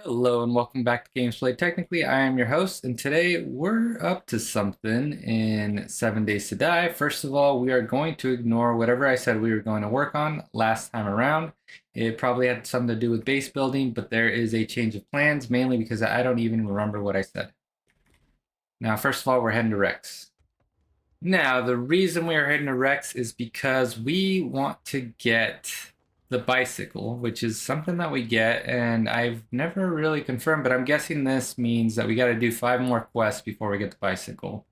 Hello and welcome back to Games Played Technically. I am your host, and today we're up to something in 7 Days to Die. First of all, we are going to ignore whatever I said we were going to work on last time around. It probably had something to do with base building, but there is a change of plans, mainly because I don't even remember what I said. Now, first of all, we're heading to Rex. Now, the reason we are heading to Rex is because we want to get the bicycle, which is something that we get, and I've never really confirmed, but I'm guessing this means that we got to do 5 more quests before we get the bicycle.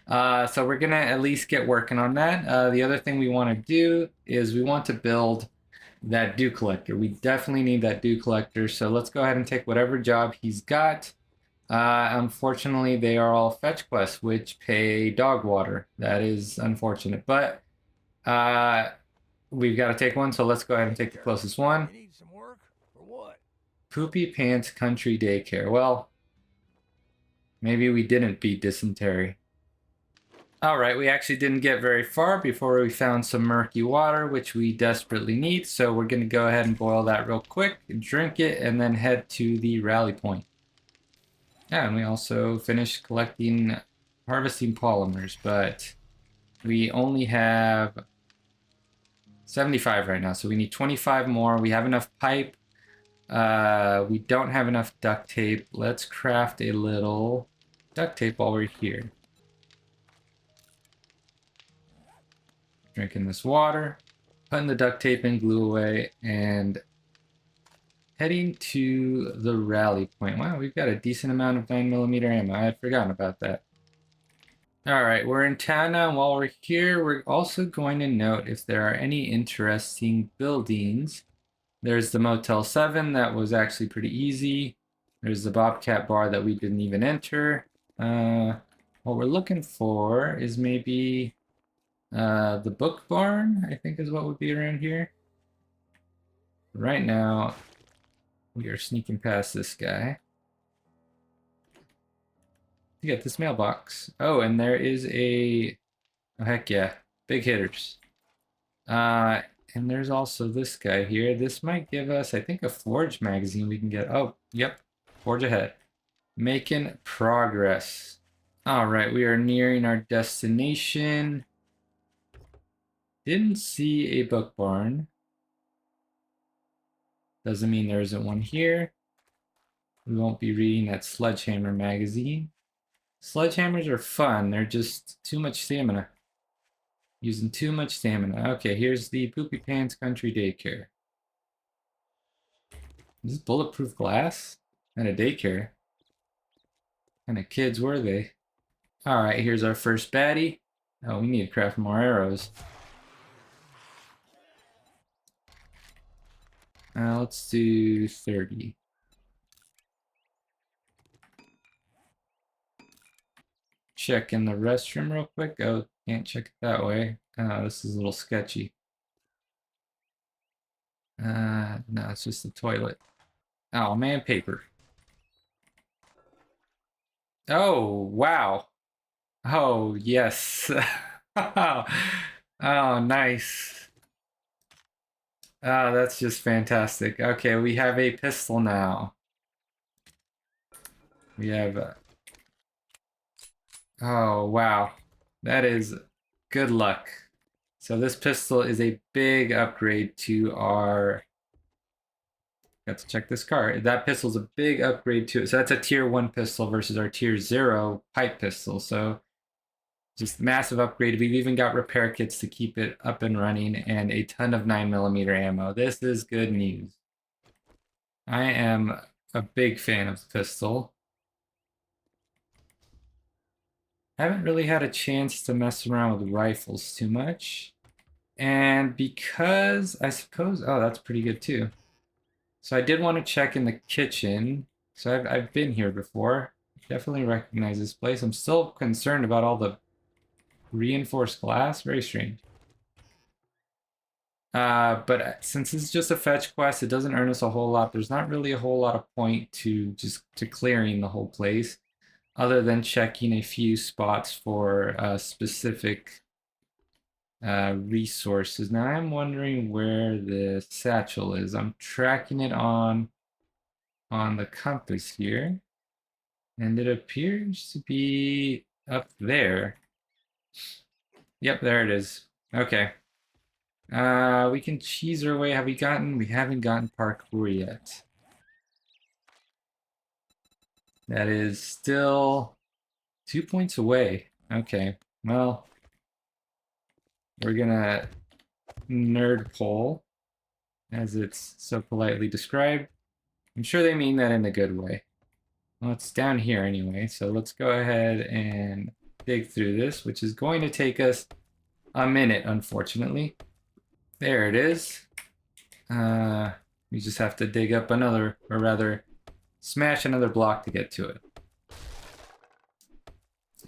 So we're gonna at least get working on that. The other thing we want to do is we want to build that dew collector. We definitely need that dew collector, so let's go ahead and take whatever job he's got. Unfortunately, they are all fetch quests, which pay dog water. That is unfortunate, but uh, we've got to take one, so let's go ahead and take the closest one. You need some work or what? Poopy Pants Country Daycare. Well, maybe we didn't beat dysentery. All right, we actually didn't get very far before we found some murky water, which we desperately need. So we're going to go ahead and boil that real quick, drink it, and then head to the rally point. Yeah, and we also finished collecting, harvesting polymers, but we only have 75 right now, so we need 25 more. We have enough pipe. We don't have enough duct tape. Let's craft a little duct tape while we're here. Drinking this water, putting the duct tape and glue away, and heading to the rally point. Wow, we've got a decent amount of 9mm ammo. I had forgotten about that. All right, we're in town now, and while we're here, we're also going to note if there are any interesting buildings. There's the Motel 7, that was actually pretty easy. There's the Bobcat Bar that we didn't even enter. What we're looking for is maybe the Book Barn, I think is what would be around here. Right now, we are sneaking past this guy. You get this mailbox. Oh, and there is a... Oh, heck yeah. Big hitters. Uh, and there's also this guy here. This might give us, I think, a Forge magazine we can get. Oh, yep. Forge ahead. Making progress. All right, we are nearing our destination. Didn't see a book barn. Doesn't mean there isn't one here. We won't be reading that Sledgehammer magazine. Sledgehammers are fun. They're just too much stamina. Using too much stamina. Okay, here's the Poopy Pants Country Daycare. Is this bulletproof glass? And a daycare. What kind of kids were they? Alright, here's our first baddie. Oh, we need to craft more arrows. Let's do 30. Check in the restroom real quick. Oh, can't check it that way. This is a little sketchy. No, it's just the toilet. Oh man, paper. Oh, wow. Oh, yes. Oh, nice. Oh, that's just fantastic. Okay, we have a pistol now. We have... oh, wow. That is good luck. So this pistol is a big upgrade to our... Got to check this card. That pistol's a big upgrade to it. So that's a tier 1 pistol versus our tier 0 pipe pistol. So just massive upgrade. We've even got repair kits to keep it up and running and a ton of 9mm ammo. This is good news. I am a big fan of the pistol. Haven't really had a chance to mess around with rifles too much. And because I suppose, oh, that's pretty good too. So I did want to check in the kitchen. So I've been here before. Definitely recognize this place. I'm still concerned about all the reinforced glass. Very strange. But since it's just a fetch quest, it doesn't earn us a whole lot. There's not really a whole lot of point to just to clearing the whole place, other than checking a few spots for specific resources. Now I'm wondering where the satchel is. I'm tracking it on on the compass here. And it appears to be up there. Yep, there it is. Okay. We can cheese our way. We haven't gotten parkour yet. That is still 2 points away. Okay. Well, we're gonna nerd pole, as it's so politely described. I'm sure they mean that in a good way. Well, it's down here anyway, so let's go ahead and dig through this, which is going to take us a minute, unfortunately. There it is. We just have to dig up another, or rather, smash another block to get to it.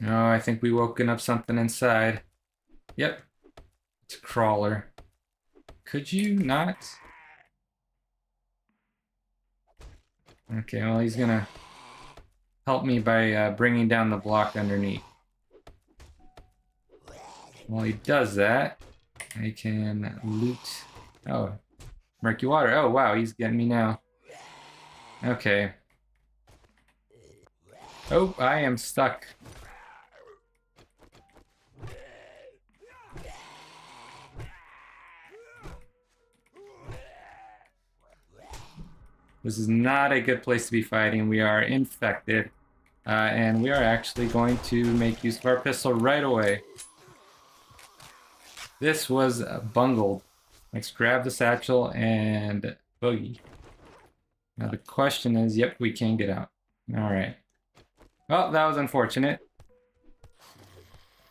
Oh, I think we woken up something inside. Yep, it's a crawler. Could you not? Okay, well, he's gonna help me by bringing down the block underneath. While he does that, I can loot. Oh, murky water. Oh, wow, he's getting me now. Okay. Oh, I am stuck. This is not a good place to be fighting. We are infected. And we are actually going to make use of our pistol right away. This was bungled. Let's grab the satchel and boogie. Now the question is, yep, we can get out. All right. Well, that was unfortunate.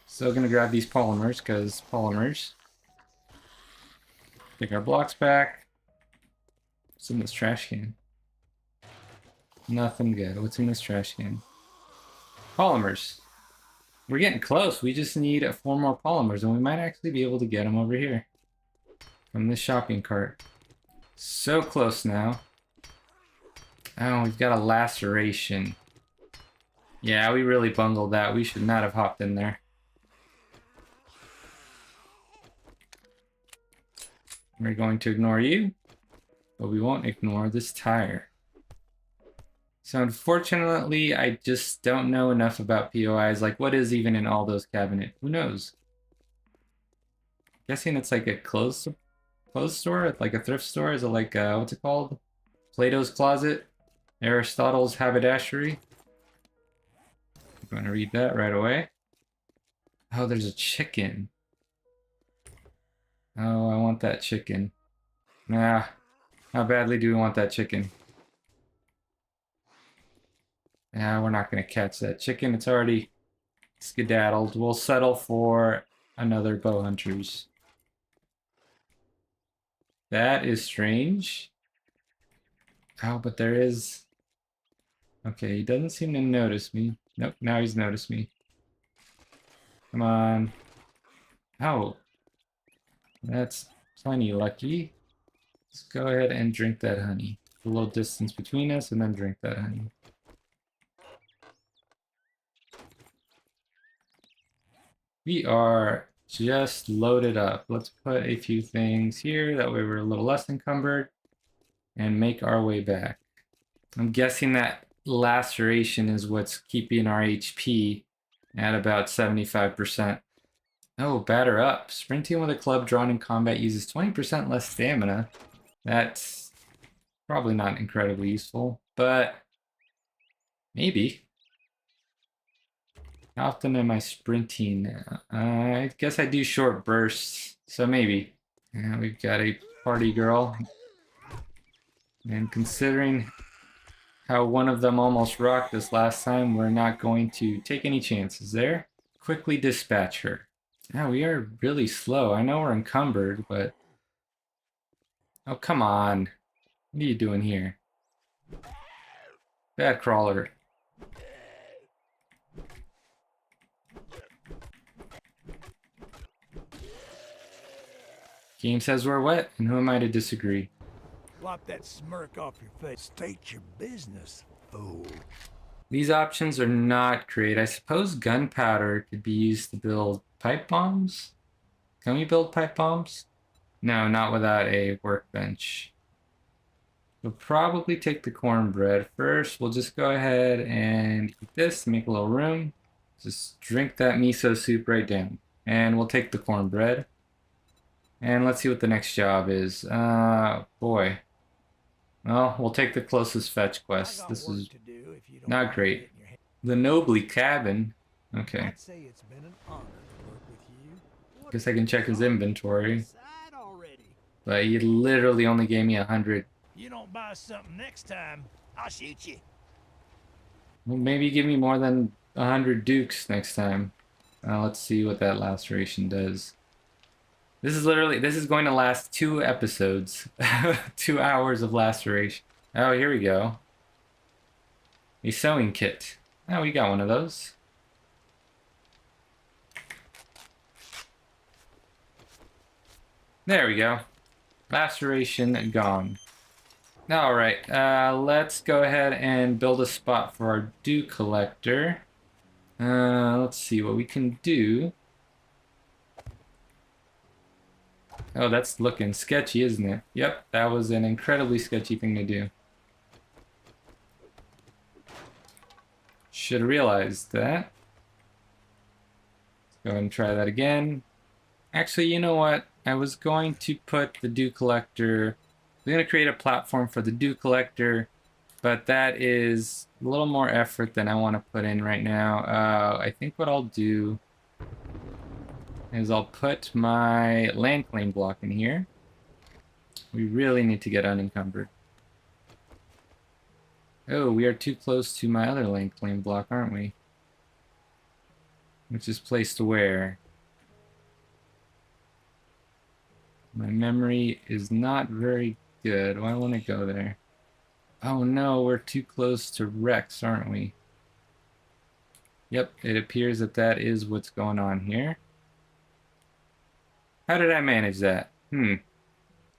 Still gonna grab these polymers, because polymers. Take our blocks back. What's in this trash can? Nothing good. What's in this trash can? Polymers. We're getting close. We just need 4 more polymers, and we might actually be able to get them over here from this shopping cart. So close now. Oh, we've got a laceration. Yeah, we really bungled that. We should not have hopped in there. We're going to ignore you, but we won't ignore this tire. So unfortunately, I just don't know enough about POIs. Like, what is even in all those cabinets? Who knows? Guessing it's like a clothes store, like a thrift store. Is it like what's it called? Plato's Closet, Aristotle's Haberdashery. I'm going to read that right away. Oh, there's a chicken. Oh, I want that chicken. Nah, how badly do we want that chicken? Nah, we're not going to catch that chicken. It's already skedaddled. We'll settle for another bow hunters. That is strange. Oh, but there is... Okay, he doesn't seem to notice me. Nope, now he's noticed me. Come on. Oh. That's plenty lucky. Let's go ahead and drink that honey. A little distance between us, and then drink that honey. We are just loaded up. Let's put a few things here. That way we're a little less encumbered. And make our way back. I'm guessing that laceration is what's keeping our HP at about 75%. Oh, batter up. Sprinting with a club drawn in combat uses 20% less stamina. That's probably not incredibly useful, but maybe. How often am I sprinting now? I guess I do short bursts, so maybe. Yeah, we've got a party girl. And considering how one of them almost rocked us last time, we're not going to take any chances there. Quickly dispatch her. Yeah, we are really slow. I know we're encumbered, but... Oh, come on. What are you doing here? Bad crawler. Game says we're wet, and who am I to disagree? Wipe that smirk off your face. State your business, fool. These options are not great. I suppose gunpowder could be used to build pipe bombs? Can we build pipe bombs? No, not without a workbench. We'll probably take the cornbread first. We'll just go ahead and eat this, make a little room. Just drink that miso soup right down. And we'll take the cornbread. And let's see what the next job is. Boy. Well, we'll take the closest fetch I quest. got This work is to do if you don't not mind great. getting your hand. The Nobly cabin. Okay. I'd say it's been an honor to work with you. What Guess I can check his inventory. Decide already. But he literally only gave me 100. You don't buy something next time, I'll shoot you. Well, maybe give me more than 100 dukes next time. Let's see what that laceration does. This is going to last 2 episodes. 2 hours of laceration. Oh, here we go. A sewing kit. Oh, we got one of those. There we go. Laceration gone. Alright, let's go ahead and build a spot for our dew collector. Let's see what we can do. Oh, that's looking sketchy, isn't it? Yep, that was an incredibly sketchy thing to do. Should have realized that. Let's go ahead and try that again. Actually, you know what? I was going to put the dew collector... I'm going to create a platform for the dew collector, but that is a little more effort than I want to put in right now. I think what I'll do is I'll put my land claim block in here. We really need to get unencumbered. Oh, we are too close to my other land claim block, aren't we? Which is placed where? My memory is not very good. Why won't it go there? Oh no, we're too close to Rex, aren't we? Yep, it appears that that is what's going on here. How did I manage that?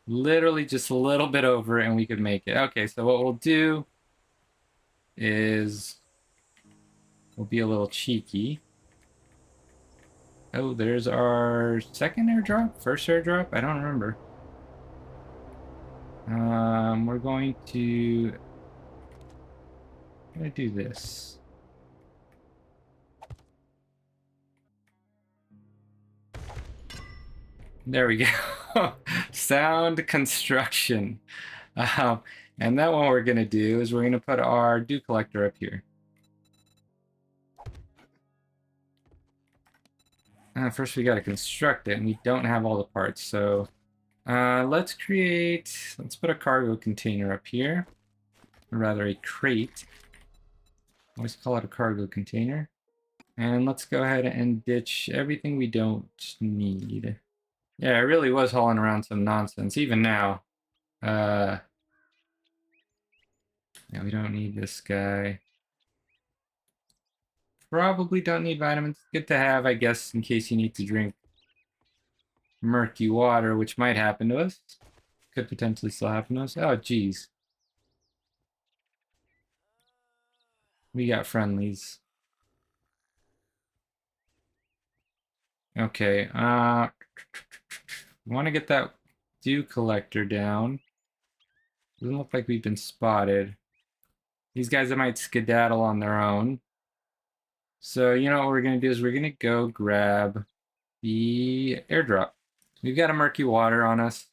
Literally just a little bit over and we could make it. Okay, so what we'll do is we'll be a little cheeky. Oh, there's our second airdrop? First airdrop? I don't remember. We're going to... I'm gonna do this. There we go. Sound construction. And then what we're gonna do is we're gonna put our dew collector up here. First we gotta construct it, and we don't have all the parts, so let's put a cargo container up here. Or rather a crate. Always call it a cargo container. And let's go ahead and ditch everything we don't need. Yeah, I really was hauling around some nonsense, even now. Yeah, we don't need this guy. Probably don't need vitamins. Good to have, I guess, in case you need to drink murky water, which might happen to us. Could potentially still happen to us. Oh, geez. We got friendlies. Okay, want to get that dew collector down. Doesn't look like we've been spotted. These guys might skedaddle on their own. So, you know what we're going to do is we're going to go grab the airdrop. We've got a murky water on us.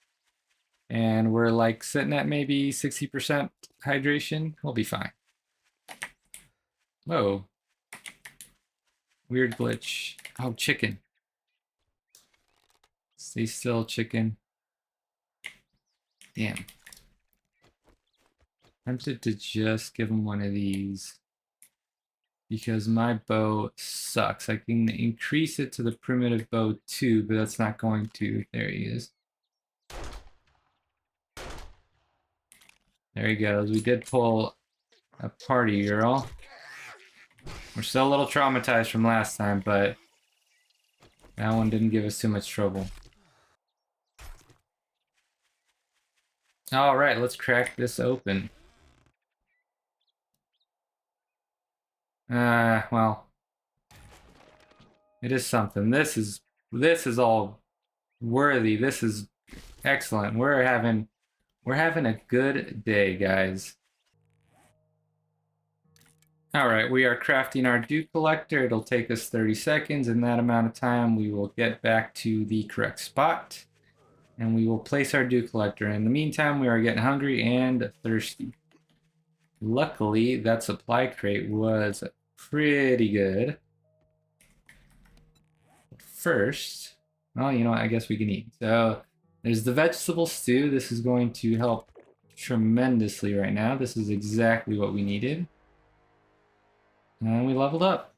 And we're like sitting at maybe 60% hydration. We'll be fine. Whoa. Weird glitch. Oh, chicken. Stay still, chicken. Damn. Tempted to just give him one of these. Because my bow sucks. I can increase it to the primitive bow 2, but that's not going to. There he is. There he goes. We did pull a party girl. We're still a little traumatized from last time, but that one didn't give us too much trouble. All right, let's crack this open. Well, it is something. This is all worthy. This is excellent. We're having We're having a good day, guys. All right, we are crafting our dew collector. It'll take us 30 seconds. In that amount of time, we will get back to the correct spot and we will place our dew collector. In the meantime, we are getting hungry and thirsty. Luckily, that supply crate was pretty good. First, well, you know what? I guess we can eat. So there's the vegetable stew. This is going to help tremendously right now. This is exactly what we needed. And we leveled up.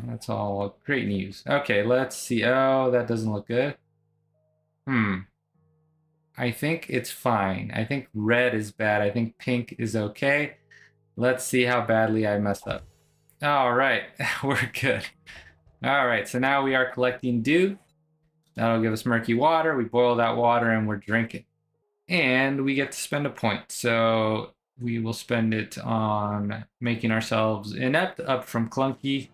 That's all great news. Okay, let's see. Oh, that doesn't look good. I think it's fine. I think red is bad. I think pink is okay. Let's see how badly I messed up. All right, we're good. All right, so now we are collecting dew. That'll give us murky water. We boil that water and we're drinking. And we get to spend a point. So we will spend it on making ourselves inept up from clunky.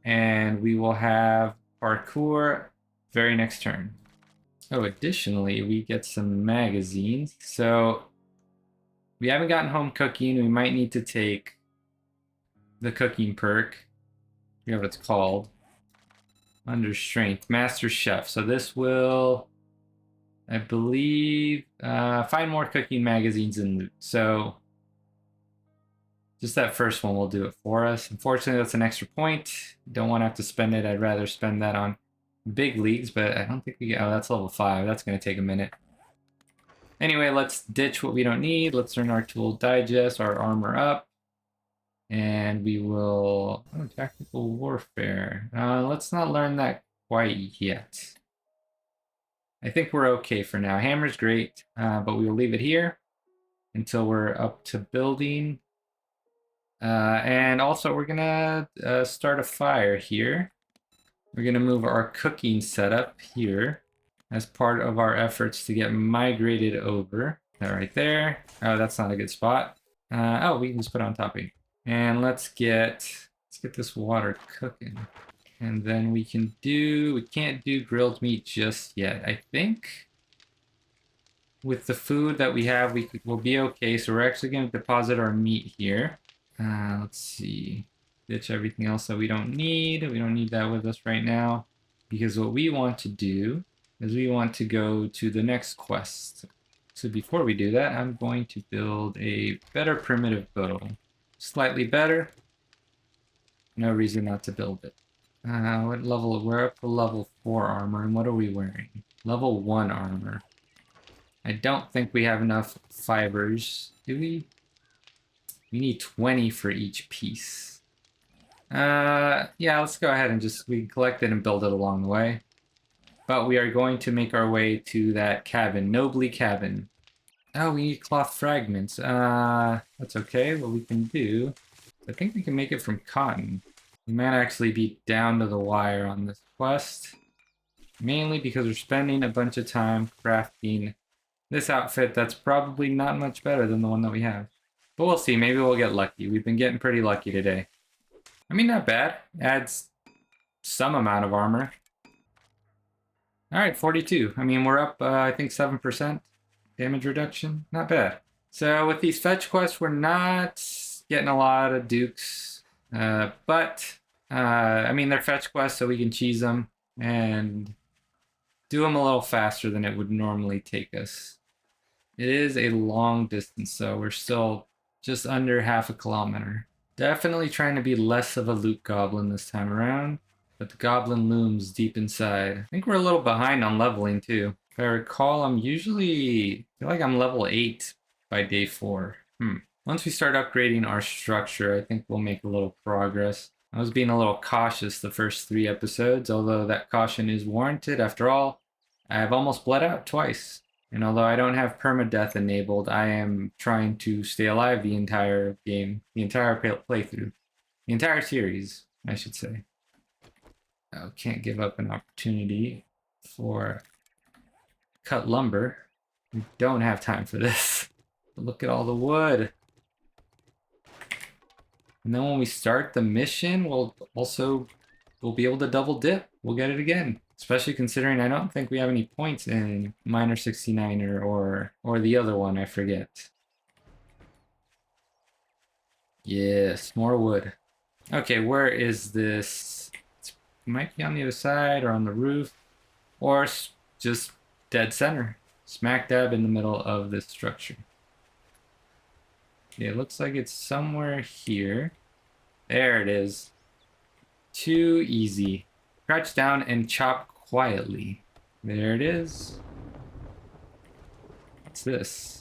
And we will have parkour very next turn. Oh, additionally, we get some magazines. So we haven't gotten home cooking. We might need to take the cooking perk. I forget what it's called. Under strength, Master Chef. So this will, I believe, find more cooking magazines and loot. So just that first one will do it for us. Unfortunately, that's an extra point. Don't want to have to spend it. I'd rather spend that on big leagues, but I don't think we get, oh, that's level 5. That's going to take a minute. Anyway, let's ditch what we don't need. Let's learn our tool digest, our armor up. And we will, oh, tactical warfare. Let's not learn that quite yet. I think we're okay for now. Hammer's great, but we will leave it here until we're up to building. And also we're gonna start a fire here. We're gonna move our cooking setup here as part of our efforts to get migrated over. That right there. Oh, that's not a good spot. Oh, we can just put it on top of it. And let's get this water cooking. And then we can't do grilled meat just yet. I think with the food that we have, we'll be okay. So we're actually going to deposit our meat here. Let's see. Ditch everything else that we don't need. We don't need that with us right now. Because what we want to do is we want to go to the next quest. So before we do that, I'm going to build a better primitive bow. Slightly better. No reason not to build it. What level? We're up to level 4 armor, and what are we wearing? Level 1 armor. I don't think we have enough fibers. Do we? We need 20 for each piece. Yeah, let's go ahead and we collect it and build it along the way. But we are going to make our way to that cabin, Nobly Cabin. Oh, we need cloth fragments. That's okay. What we can do, I think we can make it from cotton. We might actually be down to the wire on this quest. Mainly because we're spending a bunch of time crafting this outfit that's probably not much better than the one that we have. But we'll see. Maybe we'll get lucky. We've been getting pretty lucky today. I mean, not bad. Adds some amount of armor. All right, 42. I mean, we're up, I think, 7% damage reduction. Not bad. So with these fetch quests, we're not getting a lot of dukes. But, I mean, they're fetch quests, so we can cheese them and do them a little faster than it would normally take us. It is a long distance, so we're still just under half a kilometer. Definitely trying to be less of a loot goblin this time around, but the goblin looms deep inside. I think we're a little behind on leveling too. If I recall, I feel like I'm level 8 by day 4. Once we start upgrading our structure, I think we'll make a little progress. I was being a little cautious the first 3 episodes, although that caution is warranted. After all, I have almost bled out twice. And although I don't have permadeath enabled, I am trying to stay alive the entire game, the entire playthrough, the entire series, I should say. Oh, can't give up an opportunity for cut lumber. We don't have time for this. Look at all the wood. And then when we start the mission, we'll be able to double dip. we'll get it again. Especially considering I don't think we have any points in Miner 69er or the other one, I forget. Yes, more wood. Okay, where is this? It might be on the other side or on the roof, or just dead center, smack dab in the middle of this structure. Yeah, it looks like it's somewhere here. There it is. Too easy. Crouch down and chop quietly. There it is. What's this?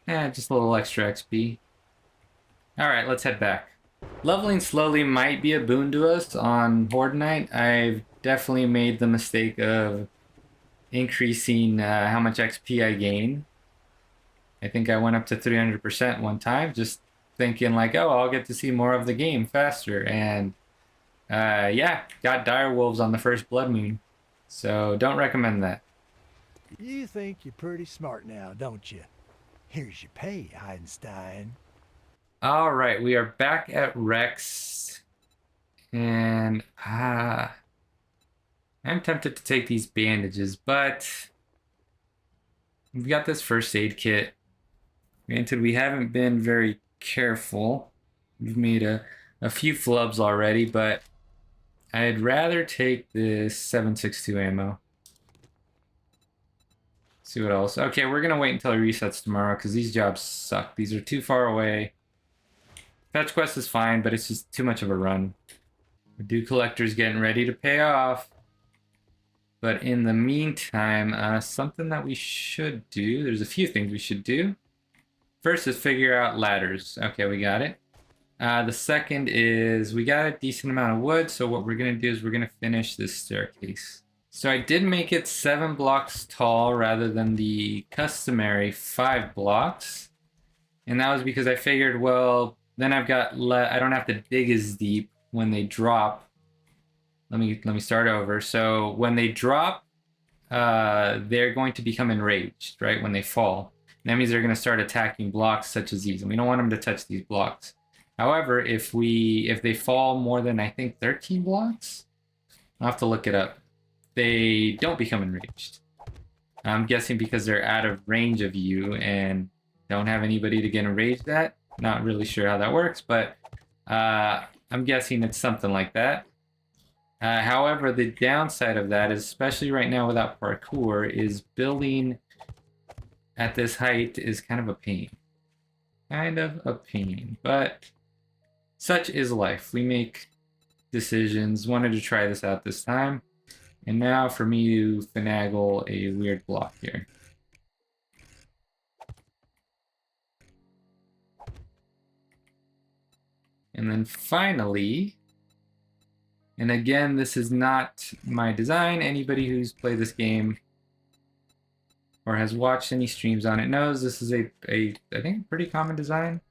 Just a little extra XP. Alright, let's head back. Leveling slowly might be a boon to us on Horde Night. I've definitely made the mistake of increasing how much XP I gain. I think I went up to 300% one time, just thinking like, oh, I'll get to see more of the game faster. And yeah, got dire wolves on the first blood moon. So don't recommend that. You think you're pretty smart now, don't you? Here's your pay, Einstein. All right, we are back at Rex. And I'm tempted to take these bandages, but we've got this first aid kit. Granted, we haven't been very careful. We've made a few flubs already, but I'd rather take this 7.62 ammo. See what else. Okay, we're gonna wait until it resets tomorrow because these jobs suck. These are too far away. Fetch quest is fine, but it's just too much of a run. The dew collector's getting ready to pay off. But in the meantime, something that we should do, there's a few things we should do. First is figure out ladders. Okay, we got it. The second is we got a decent amount of wood, so what we're gonna do is we're gonna finish this staircase. So I did make it 7 blocks tall rather than the customary 5 blocks. And that was because I figured, well, then I've got, I don't have to dig as deep when they drop. Let me start over. So when they drop, they're going to become enraged, right? When they fall. And that means they're going to start attacking blocks such as these, and we don't want them to touch these blocks. However, if they fall more than I think 13 blocks, I'll have to look it up. They don't become enraged. I'm guessing because they're out of range of you and don't have anybody to get enraged at. Not really sure how that works, but I'm guessing it's something like that. However, the downside of that, especially right now without parkour, is building at this height is kind of a pain. Kind of a pain, but such is life. We make decisions. Wanted to try this out this time. And now for me to finagle a weird block here. And then finally, and again, this is not my design. Anybody who's played this game or has watched any streams on it knows this is I think, pretty common design.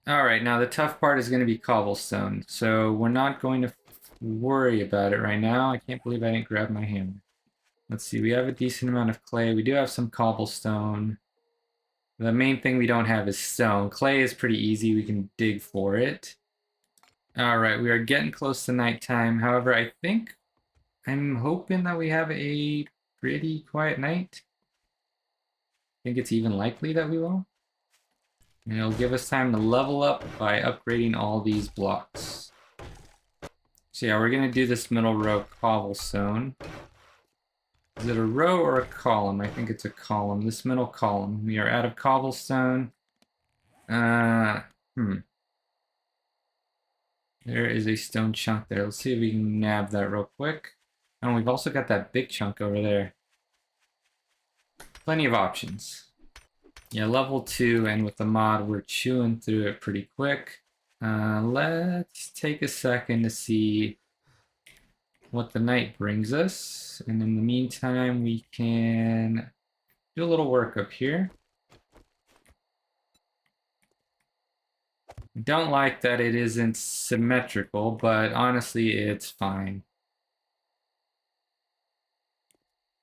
All right, now the tough part is going to be cobblestone. So we're not going to worry about it right now. I can't believe I didn't grab my hammer. Let's see, we have a decent amount of clay. We do have some cobblestone. The main thing we don't have is stone. Clay is pretty easy. We can dig for it. All right, we are getting close to nighttime. However, I'm hoping that we have a pretty quiet night. I think it's even likely that we will. And it'll give us time to level up by upgrading all these blocks. So yeah, we're gonna do this middle row cobblestone. Is it a row or a column? I think it's a column. This middle column. We are out of cobblestone. There is a stone chunk there. Let's see if we can nab that real quick. And we've also got that big chunk over there. Plenty of options. Yeah, level 2, and with the mod, we're chewing through it pretty quick. Let's take a second to see what the night brings us. And in the meantime, we can do a little work up here. I don't like that it isn't symmetrical, but honestly, it's fine.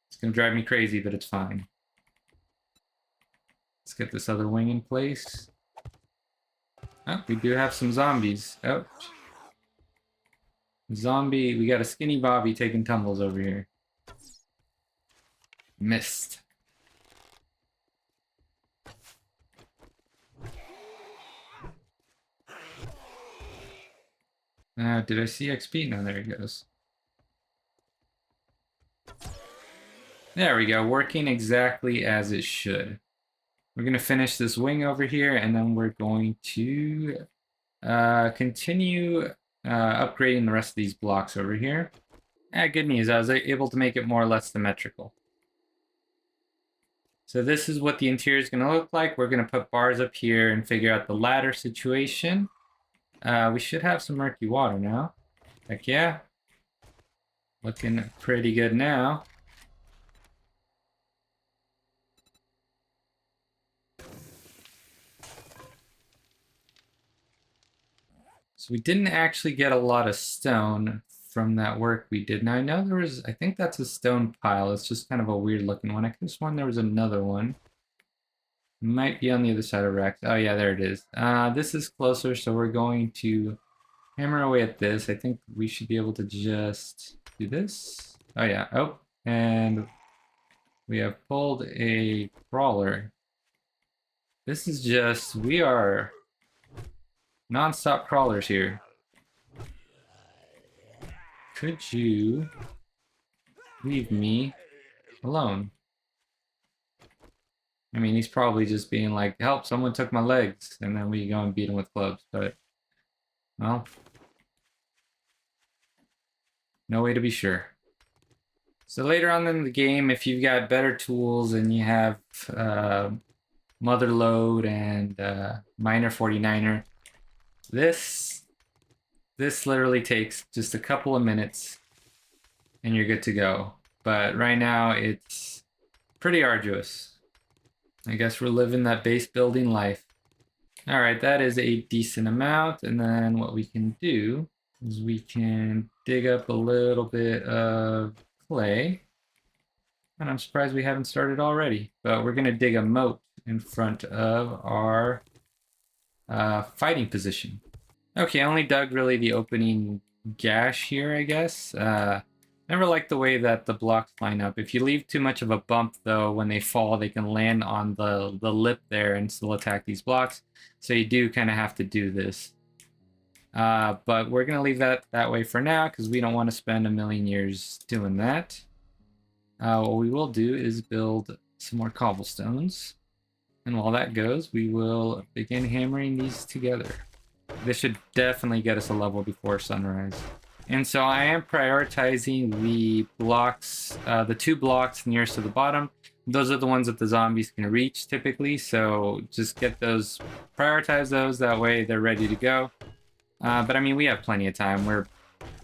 It's gonna drive me crazy, but it's fine. Let's get this other wing in place. Oh, we do have some zombies. Oh, zombie. We got a skinny Bobby taking tumbles over here. Missed. Did I see XP? No, there he goes. There we go, working exactly as it should. We're going to finish this wing over here, and then we're going to continue upgrading the rest of these blocks over here. Good news, I was able to make it more or less symmetrical. So this is what the interior is going to look like. We're going to put bars up here and figure out the ladder situation. We should have some murky water now. Heck yeah. Looking pretty good now. So we didn't actually get a lot of stone from that work we did. Now I know there was, I think that's a stone pile. It's just kind of a weird looking one. I could have sworn there was another one. Might be on the other side of Rex. Oh yeah, there it is. This is closer, so we're going to hammer away at this. I think we should be able to just do this. Oh yeah, oh, and we have pulled a crawler. This is just, we are non-stop crawlers here. Could you leave me alone? I mean, he's probably just being like, help, someone took my legs. And then we go and beat him with clubs. But, well, no way to be sure. So later on in the game, if you've got better tools and you have Mother Load and Miner 49er, this literally takes just a couple of minutes and you're good to go. But right now, it's pretty arduous. I guess we're living that base building life. All right, that is a decent amount. And then what we can do is we can dig up a little bit of clay. And I'm surprised we haven't started already. But we're going to dig a moat in front of our fighting position. Okay, I only dug really the opening gash here, I guess. Never liked the way that the blocks line up. If you leave too much of a bump, though, when they fall, they can land on the lip there and still attack these blocks. So you do kind of have to do this. But we're going to leave that way for now because we don't want to spend a million years doing that. What we will do is build some more cobblestones. And while that goes, we will begin hammering these together. This should definitely get us a level before sunrise. And so I am prioritizing the blocks, the 2 blocks nearest to the bottom. Those are the ones that the zombies can reach typically. So just get those, prioritize those. That way they're ready to go. But I mean, we have plenty of time. We're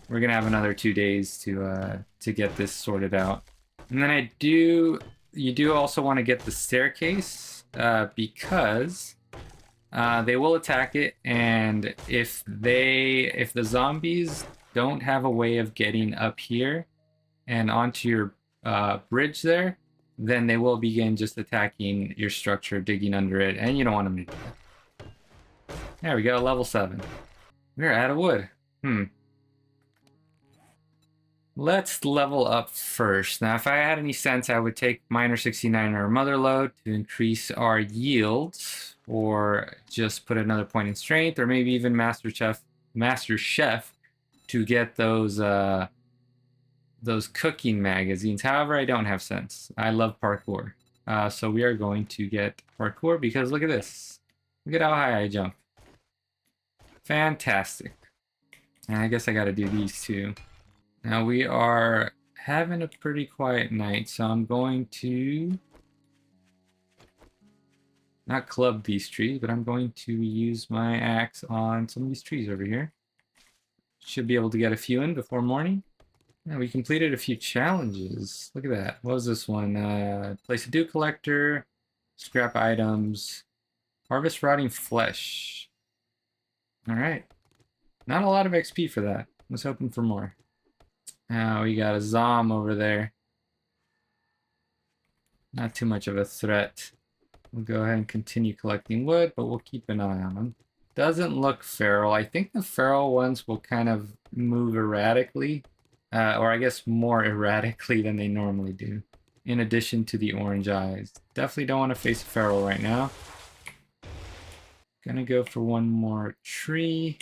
gonna have another 2 days to get this sorted out. And then you do also want to get the staircase because they will attack it, and if the zombies don't have a way of getting up here and onto your bridge there, then they will begin just attacking your structure, digging under it, and you don't want them to do that. There we go, level 7. We're out of wood. Let's level up first. Now, if I had any sense, I would take Miner 69 or Mother Load to increase our yields, or just put another point in strength, or maybe even Master Chef to get those cooking magazines. However, I don't have sense. I love parkour. So we are going to get parkour because look at this. Look at how high I jump. Fantastic. And I guess I got to do these too. Now we are having a pretty quiet night, so I'm going to not club these trees, but I'm going to use my axe on some of these trees over here. Should be able to get a few in before morning. Now we completed a few challenges. Look at that. What was this one? Place a dew collector, scrap items, harvest rotting flesh. All right. Not a lot of XP for that. I was hoping for more. Now we got a Zom over there. Not too much of a threat. We'll go ahead and continue collecting wood, but we'll keep an eye on them. Doesn't look feral. I think the feral ones will kind of move erratically, or I guess more erratically than they normally do, in addition to the orange eyes. Definitely don't want to face a feral right now. Gonna go for one more tree.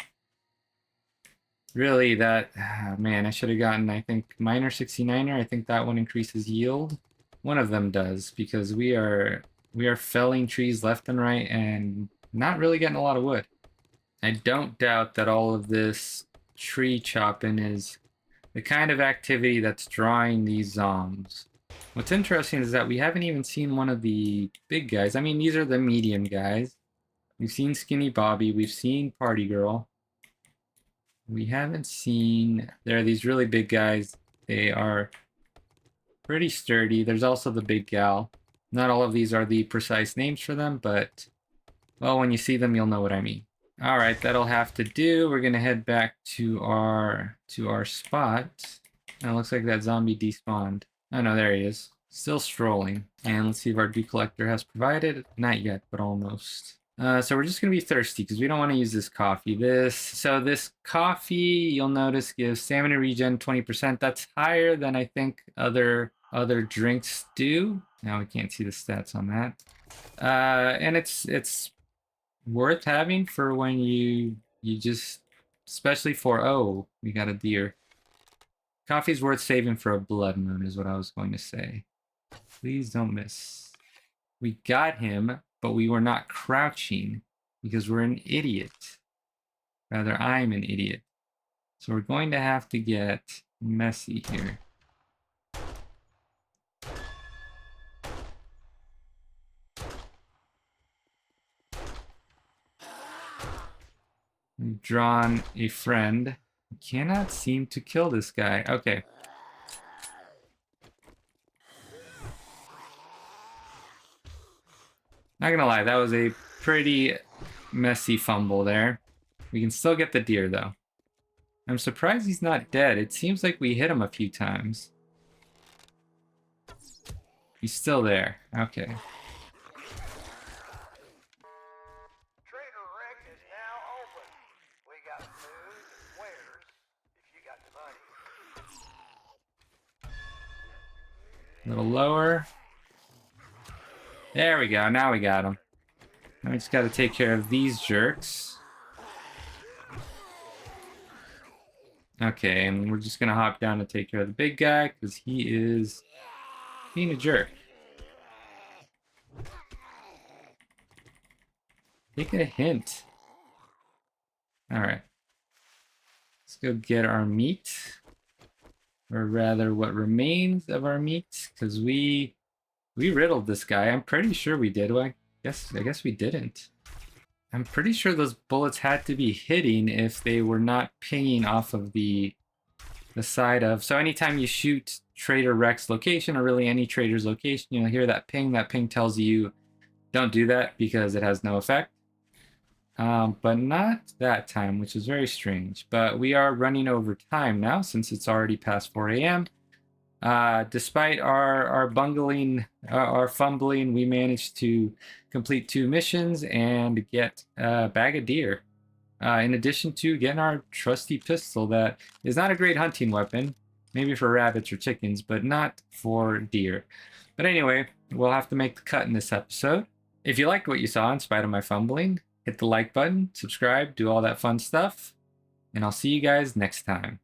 Really, that, man, I should have gotten, I think, Miner 69er. I think that one increases yield. One of them does, because we are felling trees left and right and not really getting a lot of wood. I don't doubt that all of this tree chopping is the kind of activity that's drawing these zombs. What's interesting is that we haven't even seen one of the big guys. I mean, these are the medium guys. We've seen Skinny Bobby. We've seen Party Girl. We haven't seen... There are these really big guys. They are pretty sturdy. There's also the big gal. Not all of these are the precise names for them, but... well, when you see them, you'll know what I mean. All right, that'll have to do. We're gonna head back to our spot. It looks like that zombie despawned. Oh no, there he is. Still strolling. And let's see if our dew collector has provided. Not yet, but almost. So we're just gonna be thirsty because we don't want to use this coffee. This coffee, you'll notice, gives stamina regen 20%. That's higher than I think other drinks do. Now we can't see the stats on that. And it's worth having for when you just, especially for, oh, we got a deer. Coffee's worth saving for a blood moon is what I was going to say. Please don't miss. We got him, but we were not crouching because we're an idiot. Rather, I'm an idiot. So we're going to have to get messy here. We've drawn a friend. We cannot seem to kill this guy. Okay. Not gonna lie, that was a pretty messy fumble there. We can still get the deer, though. I'm surprised he's not dead. It seems like we hit him a few times. He's still there. Okay. Trader Rick is now open. We got food and wares if you got the money. A little lower. There we go. Now we got him. Now we just got to take care of these jerks. Okay, and we're just going to hop down to take care of the big guy because he is being a jerk. Take a hint. Alright. Let's go get our meat. Or rather, what remains of our meat. Because we riddled this guy. I'm pretty sure we did. Well, I guess we didn't. I'm pretty sure those bullets had to be hitting if they were not pinging off of the side of... So anytime you shoot Trader Rex location, or really any trader's location, you'll hear that ping. That ping tells you, don't do that because it has no effect. But not that time, which is very strange. But we are running over time now since it's already past 4 a.m. Despite our bungling, our fumbling, we managed to complete 2 missions and get a bag of deer. In addition to getting our trusty pistol that is not a great hunting weapon, maybe for rabbits or chickens, but not for deer. But anyway, we'll have to make the cut in this episode. If you liked what you saw in spite of my fumbling, hit the like button, subscribe, do all that fun stuff, and I'll see you guys next time.